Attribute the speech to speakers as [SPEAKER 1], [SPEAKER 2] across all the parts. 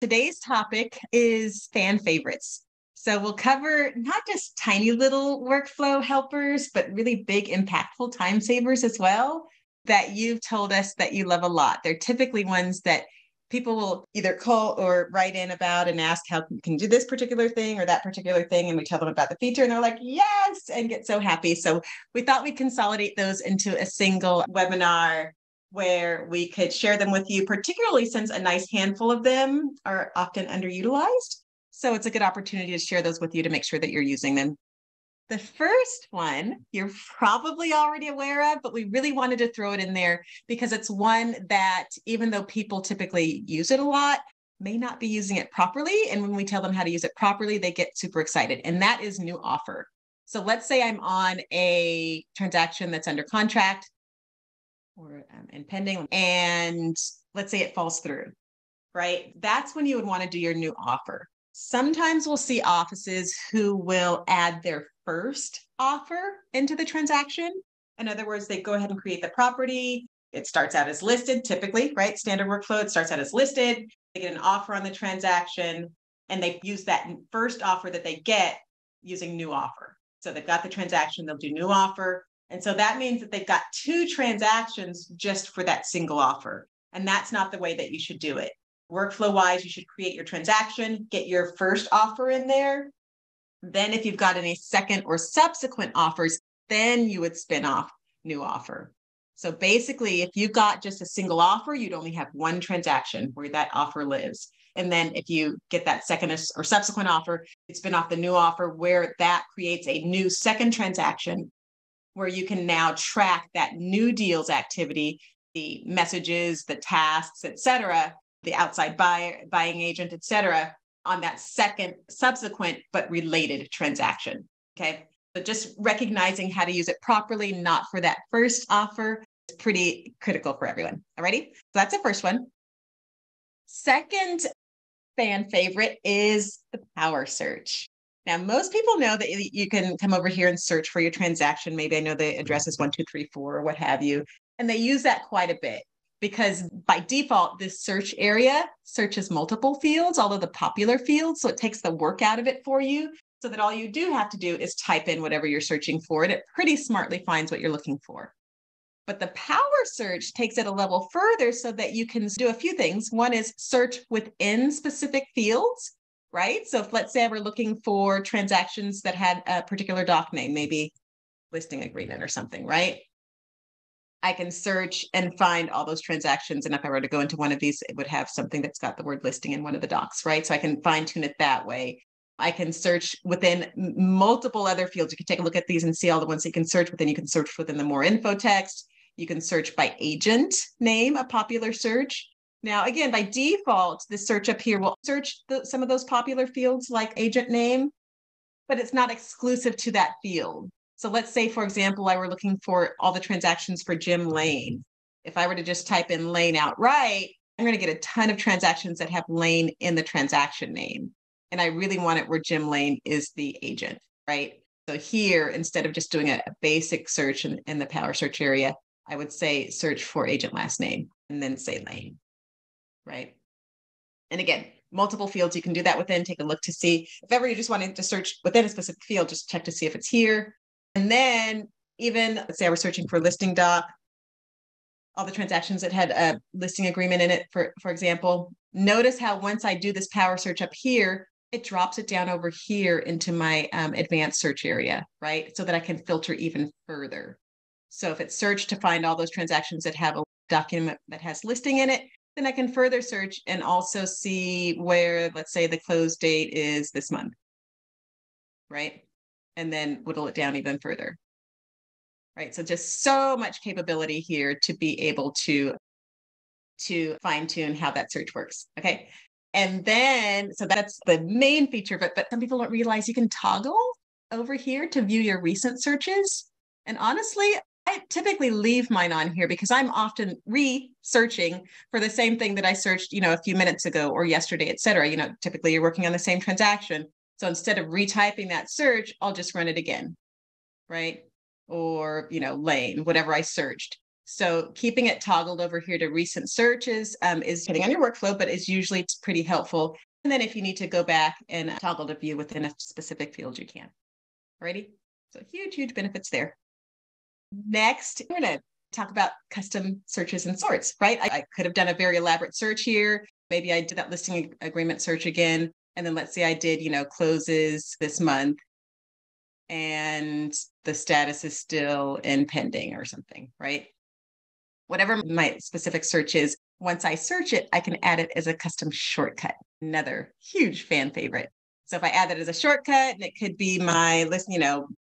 [SPEAKER 1] Today's topic is fan favorites. So we'll cover not just tiny little workflow helpers, but really big, impactful time savers as well that you've told us that you love a lot. They're typically ones that people will either call or write in about and ask how can you do this particular thing or that particular thing. And we tell them about the feature and they're like, yes, and get so happy. So we thought we'd consolidate those into a single webinar where we could share them with you, particularly since a nice handful of them are often underutilized. So it's a good opportunity to share those with you to make sure that you're using them. The first one you're probably already aware of, but we really wanted to throw it in there because it's one that, even though people typically use it a lot, may not be using it properly. And when we tell them how to use it properly, they get super excited. And that is new offer. So let's say I'm on a transaction that's under contract or and pending, and let's say it falls through, right? That's when you would want to do your new offer. Sometimes we'll see offices who will add their first offer into the transaction. In other words, they go ahead and create the property. It starts out as listed, typically, right? Standard workflow, it starts out as listed. They get an offer on the transaction, and they use that first offer that they get using new offer. So they've got the transaction, they'll do new offer. And so that means that they've got two transactions just for that single offer. And that's not the way that you should do it. Workflow wise, you should create your transaction, get your first offer in there. Then if you've got any second or subsequent offers, then you would spin off new offer. So basically, if you've got just a single offer, you'd only have one transaction where that offer lives. And then if you get that second or subsequent offer, you spin off the new offer where that creates a new second transaction where you can now track that new deals activity, the messages, the tasks, et cetera, the outside buying agent, et cetera, on that second subsequent but related transaction. Okay. So just recognizing how to use it properly, not for that first offer, is pretty critical for everyone. Alrighty. So that's the first one. Second fan favorite is the power search. Now, most people know that you can come over here and search for your transaction. Maybe I know the address is 1234 or what have you. And they use that quite a bit because by default, this search area searches multiple fields, all of the popular fields. So it takes the work out of it for you so that all you do have to do is type in whatever you're searching for, and it pretty smartly finds what you're looking for. But the power search takes it a level further so that you can do a few things. One is search within specific fields, right? So if, let's say, we're looking for transactions that had a particular doc name, maybe listing agreement or something, right? I can search and find all those transactions. And if I were to go into one of these, it would have something that's got the word listing in one of the docs, right? So I can fine tune it that way. I can search within multiple other fields. You can take a look at these and see all the ones that you can search within. You can search within the more info text. You can search by agent name, a popular search. Now, again, by default, the search up here will search some of those popular fields like agent name, but it's not exclusive to that field. So let's say, for example, I were looking for all the transactions for Jim Lane. If I were to just type in Lane outright, I'm going to get a ton of transactions that have Lane in the transaction name. And I really want it where Jim Lane is the agent, right? So here, instead of just doing a basic search in the power search area, I would say search for agent last name and then say Lane, right? And again, multiple fields you can do that within. Take a look to see if ever you just wanted to search within a specific field, just check to see if it's here. And then even, let's say I was searching for listing doc, all the transactions that had a listing agreement in it, for example, notice how once I do this power search up here, it drops it down over here into my advanced search area, right? So that I can filter even further. So if it's searched to find all those transactions that have a document that has listing in it, then I can further search and also see where, let's say, the close date is this month, right? And then whittle it down even further, right? So just so much capability here to be able to fine tune how that search works, okay? And then, so that's the main feature, but some people don't realize you can toggle over here to view your recent searches. And honestly, I typically leave mine on here because I'm often researching for the same thing that I searched, a few minutes ago or yesterday, et cetera. Typically you're working on the same transaction. So instead of retyping that search, I'll just run it again, right? Or, Lane, whatever I searched. So keeping it toggled over here to recent searches is depending on your workflow, but is usually pretty helpful. And then if you need to go back and toggle to view within a specific field, you can. Alrighty? So huge, huge benefits there. Next, I'm going to talk about custom searches and sorts, right? I could have done a very elaborate search here. Maybe I did that listing agreement search again. And then let's say I did, closes this month and the status is still in pending or something, right? Whatever my specific search is, once I search it, I can add it as a custom shortcut. Another huge fan favorite. So if I add that as a shortcut, and it could be my list,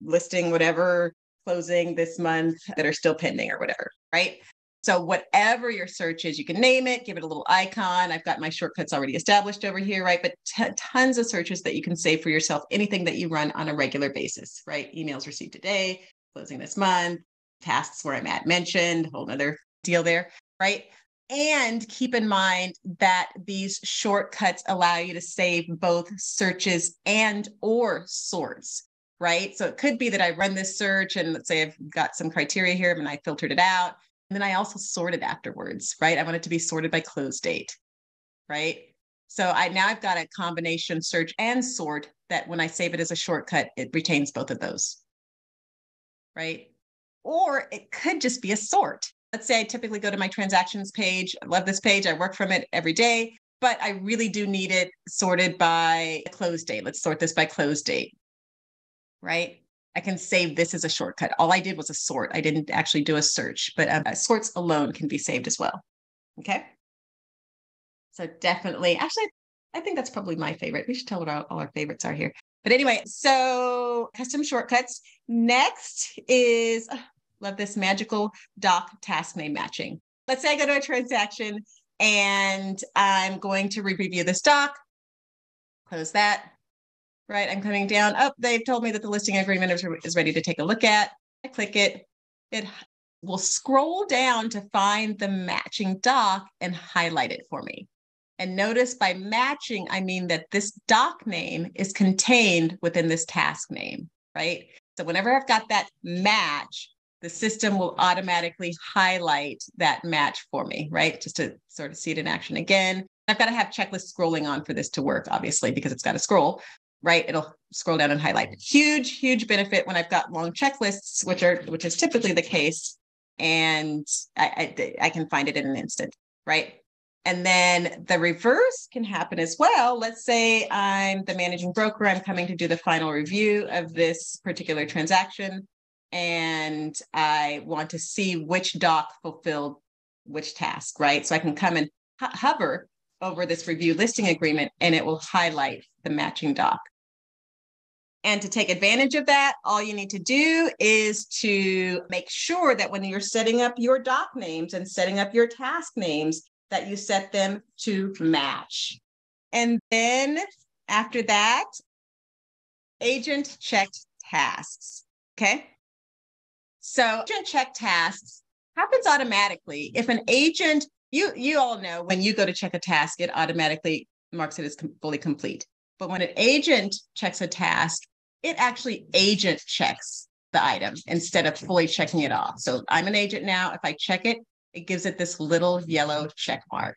[SPEAKER 1] listing whatever closing this month that are still pending or whatever, right? So whatever your search is, you can name it, give it a little icon. I've got my shortcuts already established over here, right? But tons of searches that you can save for yourself, anything that you run on a regular basis, right? Emails received today, closing this month, tasks where I'm at mentioned, whole other deal there, right? And keep in mind that these shortcuts allow you to save both searches and or sorts, right? So it could be that I run this search and let's say I've got some criteria here and I filtered it out. And then I also sorted afterwards, right? I want it to be sorted by close date, right? So I've got a combination search and sort that when I save it as a shortcut, it retains both of those, right? Or it could just be a sort. Let's say I typically go to my transactions page. I love this page. I work from it every day, but I really do need it sorted by close date. Let's sort this by close date, right? I can save this as a shortcut. All I did was a sort. I didn't actually do a search, but sorts alone can be saved as well. Okay. So definitely, actually, I think that's probably my favorite. We should tell what all our favorites are here. But anyway, so custom shortcuts. Next is, love this magical doc task name matching. Let's say I go to a transaction and I'm going to review this doc. Close that. Right, I'm coming down. Oh, they've told me that the listing agreement is ready to take a look at. I click it. It will scroll down to find the matching doc and highlight it for me. And notice by matching, I mean that this doc name is contained within this task name, right? So whenever I've got that match, the system will automatically highlight that match for me, right? Just to sort of see it in action again. I've got to have checklist scrolling on for this to work, obviously, because it's got to scroll. Right, it'll scroll down and highlight. Huge, huge benefit when I've got long checklists, which is typically the case, and I can find it in an instant, right? And then the reverse can happen as well. Let's say I'm the managing broker. I'm coming to do the final review of this particular transaction, and I want to see which doc fulfilled which task, right? So I can come and hover over this review listing agreement, and it will highlight the matching doc. And to take advantage of that, all you need to do is to make sure that when you're setting up your doc names and setting up your task names, that you set them to match. And then after that, agent checked tasks, okay? So agent checked tasks happens automatically. If an agent, you all know when you go to check a task, it automatically marks it as fully complete. But when an agent checks a task, it actually agent checks the item instead of fully checking it off. So I'm an agent now. If I check it, it gives it this little yellow check mark.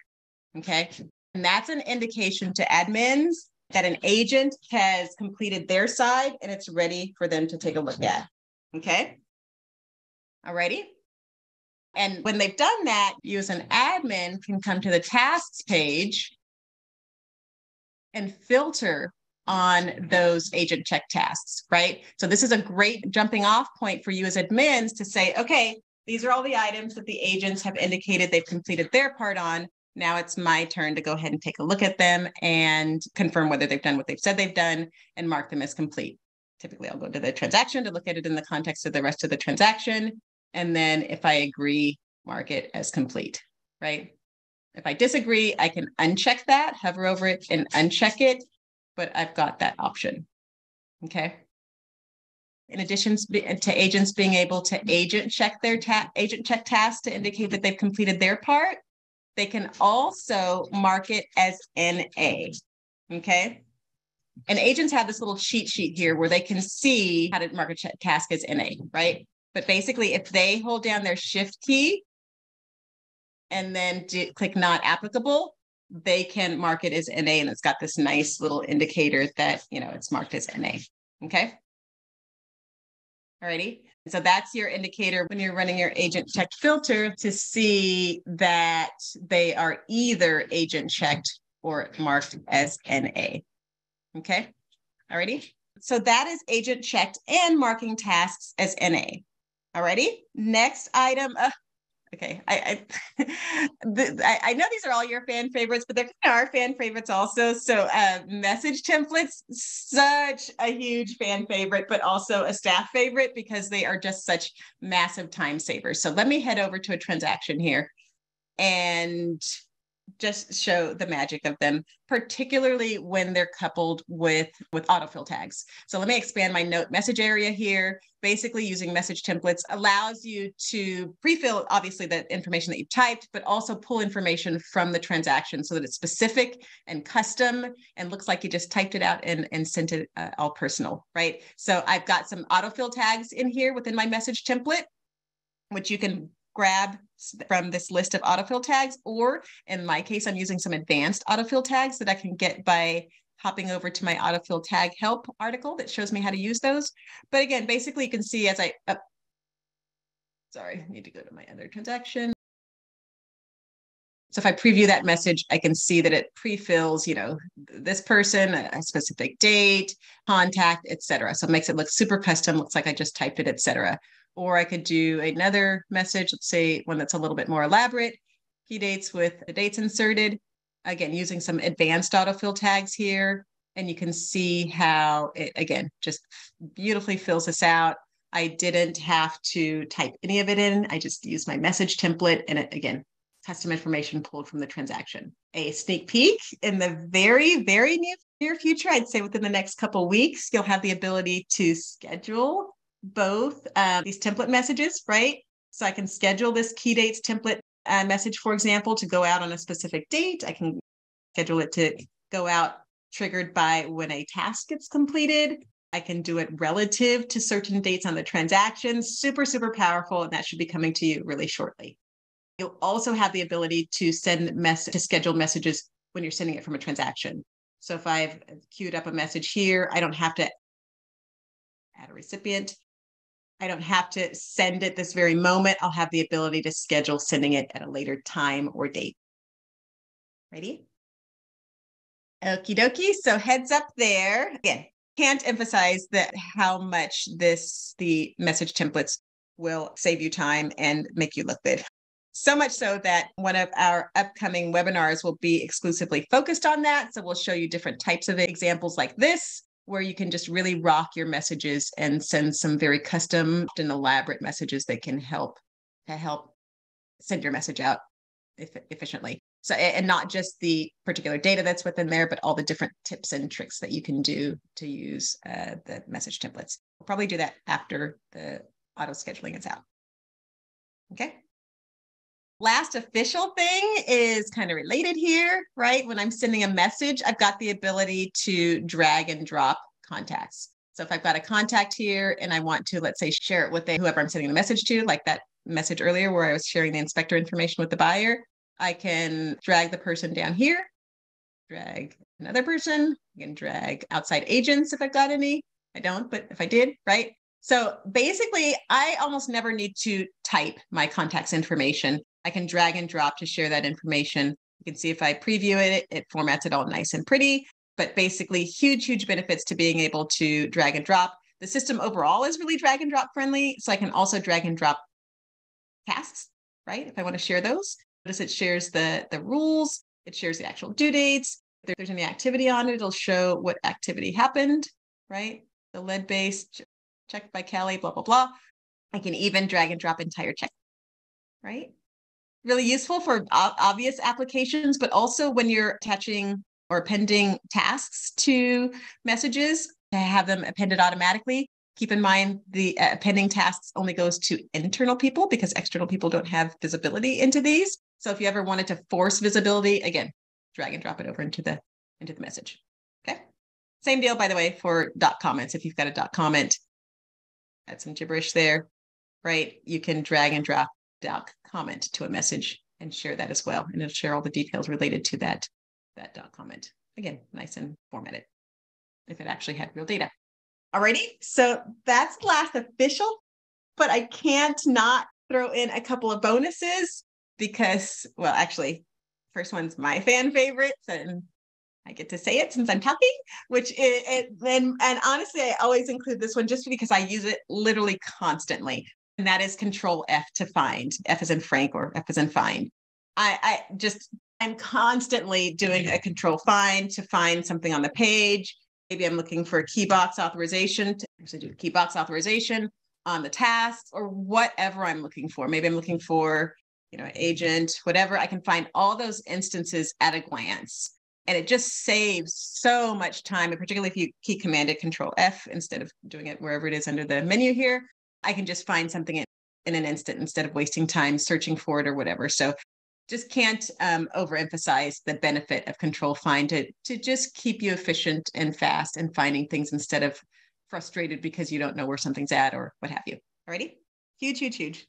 [SPEAKER 1] Okay. And that's an indication to admins that an agent has completed their side and it's ready for them to take a look at. Okay. Alrighty. And when they've done that, you as an admin can come to the tasks page and filter on those agent check tasks, right? So this is a great jumping off point for you as admins to say, okay, these are all the items that the agents have indicated they've completed their part on. Now it's my turn to go ahead and take a look at them and confirm whether they've done what they've said they've done and mark them as complete. Typically, I'll go to the transaction to look at it in the context of the rest of the transaction. And then if I agree, mark it as complete, right? If I disagree, I can uncheck that, hover over it and uncheck it, but I've got that option, okay? In addition to agents being able to agent check their agent check tasks to indicate that they've completed their part, they can also mark it as NA, okay? And agents have this little cheat sheet here where they can see how to mark a task as NA, right? But basically, if they hold down their shift key and then click not applicable, they can mark it as NA, and it's got this nice little indicator that, it's marked as NA. Okay. Alrighty. So that's your indicator when you're running your agent checked filter to see that they are either agent checked or marked as NA. Okay. Alrighty. So that is agent checked and marking tasks as NA. Alrighty. Next item. Okay. I know these are all your fan favorites, but they're kind of our fan favorites also. So message templates, such a huge fan favorite, but also a staff favorite because they are just such massive time savers. So let me head over to a transaction here and just show the magic of them, particularly when they're coupled with autofill tags. So let me expand my note message area here. Basically, using message templates allows you to pre-fill, obviously, the information that you've typed, but also pull information from the transaction so that it's specific and custom and looks like you just typed it out and sent it all personal, right? So I've got some autofill tags in here within my message template, which you can grab from this list of autofill tags, or in my case, I'm using some advanced autofill tags that I can get by hopping over to my autofill tag help article that shows me how to use those. But again, basically you can see as I need to go to my other transaction. So if I preview that message, I can see that it pre-fills, this person, a specific date, contact, etc. So it makes it look super custom, looks like I just typed it, etc. Or I could do another message, let's say one that's a little bit more elaborate, key dates with the dates inserted. Again, using some advanced autofill tags here. And you can see how it, again, just beautifully fills this out. I didn't have to type any of it in. I just used my message template and it, again, custom information pulled from the transaction. A sneak peek in the very, very near future, I'd say within the next couple of weeks, you'll have the ability to schedule both these template messages, right? So I can schedule this key dates template message, for example, to go out on a specific date. I can schedule it to go out triggered by when a task gets completed. I can do it relative to certain dates on the transaction. Super, super powerful, and that should be coming to you really shortly. You'll also have the ability to schedule messages when you're sending it from a transaction. So if I've queued up a message here, I don't have to add a recipient. I don't have to send it this very moment. I'll have the ability to schedule sending it at a later time or date. Ready? Okie dokie. So heads up there. Again, can't emphasize that how much the message templates will save you time and make you look good. So much so that one of our upcoming webinars will be exclusively focused on that. So we'll show you different types of examples like this, where you can just really rock your messages and send some very custom and elaborate messages that can help send your message out efficiently. So, and not just the particular data that's within there, but all the different tips and tricks that you can do to use the message templates. We'll probably do that after the auto scheduling is out. Okay. Last official thing is kind of related here, right? When I'm sending a message, I've got the ability to drag and drop contacts. So if I've got a contact here and I want to, let's say, share it with whoever I'm sending the message to, like that message earlier where I was sharing the inspector information with the buyer, I can drag the person down here, drag another person, I can drag outside agents if I've got any. I don't, but if I did, right? So basically, I almost never need to type my contact's information. I can drag and drop to share that information. You can see if I preview it, it formats it all nice and pretty, but basically huge, huge benefits to being able to drag and drop. The system overall is really drag and drop friendly. So I can also drag and drop tasks, right? If I want to share those. Notice it shares the rules, it shares the actual due dates. If there's any activity on it, it'll show what activity happened, right? The lead-based, checked by Kelly, blah, blah, blah. I can even drag and drop entire check, right? Really useful for obvious applications, but also when you're attaching or appending tasks to messages to have them appended automatically. Keep in mind the appending tasks only goes to internal people because external people don't have visibility into these. So if you ever wanted to force visibility, again, drag and drop it over into the message. Okay. Same deal, by the way, for dot comments. If you've got a dot comment, add some gibberish there, right? You can drag and drop dot comment to a message and share that as well. And it'll share all the details related to that dot comment. Again, nice and formatted if it actually had real data. Alrighty, so that's the last official, but I can't not throw in a couple of bonuses because, well, actually, first one's my fan favorites, and I get to say it since I'm talking, and honestly, I always include this one just because I use it literally constantly. And that is Control F to find. F as in Frank or F as in find. I'm constantly doing a control find to find something on the page. Maybe I'm looking for a key box authorization to actually do key box authorization on the task or whatever I'm looking for. Maybe I'm looking for, agent, whatever. I can find all those instances at a glance. And it just saves so much time, and particularly if you key commanded Control F instead of doing it wherever it is under the menu here, I can just find something in an instant instead of wasting time searching for it or whatever. So just can't overemphasize the benefit of control find to just keep you efficient and fast and finding things instead of frustrated because you don't know where something's at or what have you. Alrighty? Huge, huge, huge.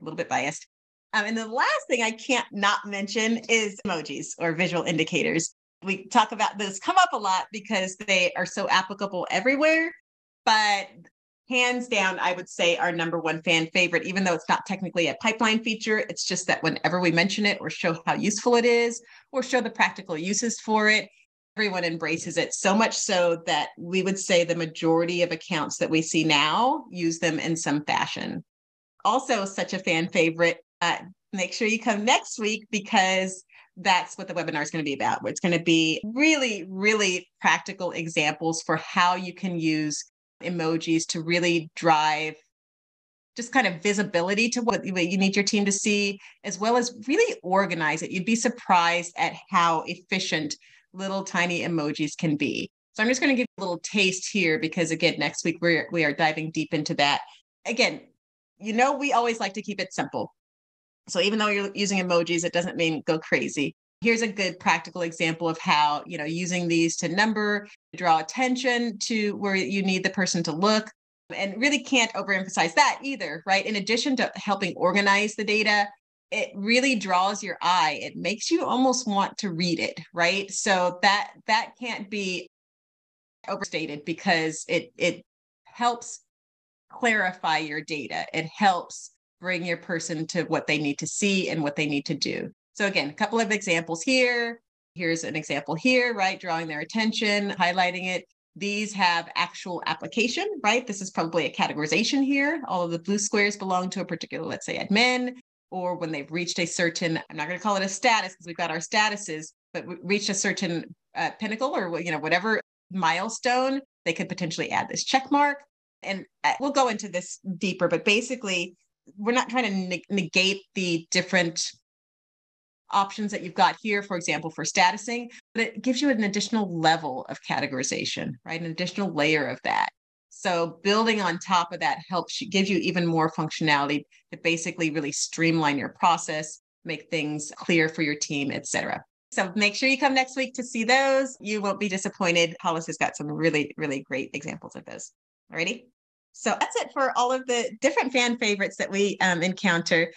[SPEAKER 1] A little bit biased. And the last thing I can't not mention is emojis or visual indicators. We talk about those, come up a lot because they are so applicable everywhere, but hands down, I would say our number one fan favorite, even though it's not technically a pipeline feature, it's just that whenever we mention it or show how useful it is or show the practical uses for it, everyone embraces it so much so that we would say the majority of accounts that we see now use them in some fashion. Also, such a fan favorite. Make sure you come next week because that's what the webinar is going to be about. It's going to be really, really practical examples for how you can use emojis to really drive just kind of visibility to what you need your team to see, as well as really organize it. You'd be surprised at how efficient little tiny emojis can be. So I'm just going to give you a little taste here because, again, next week we are diving deep into that. Again, we always like to keep it simple. So even though you're using emojis, it doesn't mean go crazy. Here's a good practical example of how, using these to number, draw attention to where you need the person to look, and really can't overemphasize that either, right? In addition to helping organize the data, it really draws your eye. It makes you almost want to read it, right? So that can't be overstated because it helps clarify your data. It helps bring your person to what they need to see and what they need to do. So again, a couple of examples here. Here's an example here, right? Drawing their attention, highlighting it. These have actual application, right? This is probably a categorization here. All of the blue squares belong to a particular, let's say, admin, or when they've reached a certain, I'm not going to call it a status because we've got our statuses, but reached a certain pinnacle or, whatever milestone, they could potentially add this check mark. And we'll go into this deeper, but basically, we're not trying to negate the different options that you've got here, for example, for statusing, but it gives you an additional level of categorization, right? An additional layer of that. So building on top of that gives you even more functionality to basically really streamline your process, make things clear for your team, etc. So make sure you come next week to see those. You won't be disappointed. Hollis has got some really, really great examples of those. Alrighty? So that's it for all of the different fan favorites that we encounter.